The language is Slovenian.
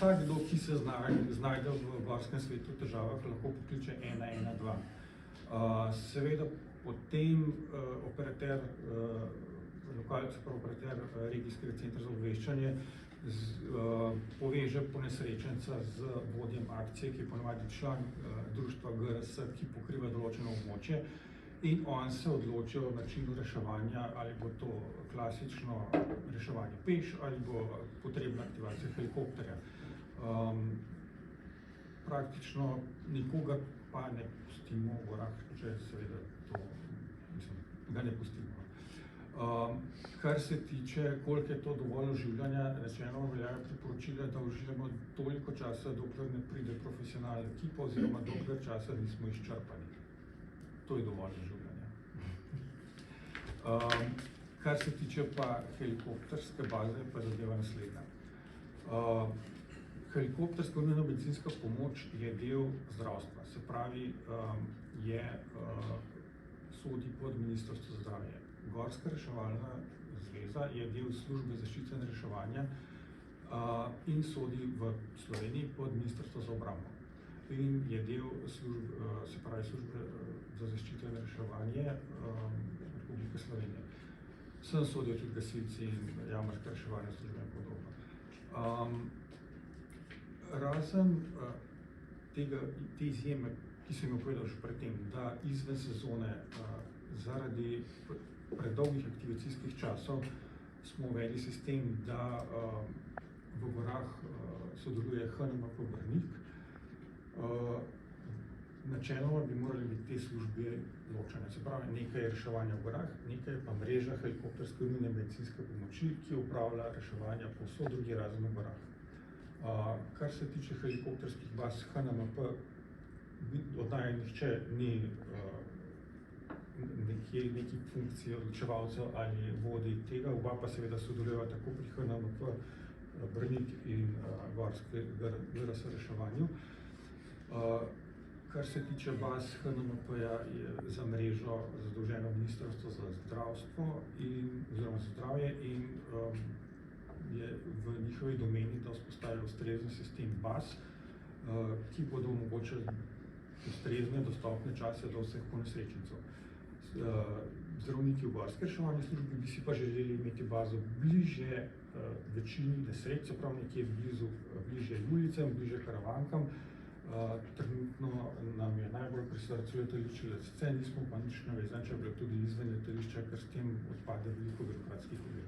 vsakdo, ki se znajde v gorskem svetu v težavah, lahko pokliče 112. Seveda potem operater regijskega centra za obveščanje poveže ponesrečenca z vodjem akcije, ki je ponavadi član društva GRS, ki pokriva določeno območje, in on se odloči o načinu reševanja, ali bo to klasično reševanje peš, ali bo potrebna aktivacija helikopterja. Praktično nikogar pa ne pustimo v gorah, če seveda to, ga ne pustimo. Kar se tiče, koliko je to dovolj oživljanja, rečeno veljajo priporočila, da oživljamo toliko časa, dokler ne pride profesionalna ekipa, oziroma dokler časa nismo izčrpani. To je dovolj oživljanja. Kar se tiče pa helikopterske baze, pa zadeva naslednja. Helikopterska nujna medicinska pomoč je del zdravstva, se pravi, sodi pod Ministrstvo za zdravje. Gorska reševalna zveza je del službe zaščite in reševanja in sodi v Sloveniji pod Ministrstvo za obrambo. In je del službe za zaščito in reševanje Republike Slovenije. Sem sodijo tudi gasilci in jamarska reševalna služba in podobno. Razen te izjeme, ki sem jo povedal že pred tem, da izven sezone zaradi predolgih aktivacijskih časov smo uvedli sistem, da v gorah sodeluje HNMP Brnik. Načeloma bi morali biti te službe ločene, se pravi, nekaj je reševanja v gorah, nekaj pa mreža helikopterske nujne medicinske pomoči, ki opravlja reševanja povsod drugje razen v gorah. Kar se tiče helikopterskih baz HNMP, od naj nihče ni neki funkcije odločevalcev ali vodi tega, oba pa seveda sodelujeva tako pri HNMP Brnik in GRS reševanju. Kar se tiče baz HNMP-ja, je za mrežo zadolženo Ministrstvo za zdravstvo oziroma za zdravje in je v njihovi domeni, da vzpostavijo ustrezen sistem baz, ki bodo omogočili ustrezne, dostopne čase do vseh ponesrečencev. Zdravniki v gorski reševalni službi bi si pa želeli imeti bazo bližje večini nesreč, se pravi nekje bližje ulicam, bližje karavankam. Trenutno nam je najbolj pri srcu letališče Lecce, nismo pa nič navezani, če je bilo tudi izven letališča, ker s tem odpade veliko birokratskih ovir.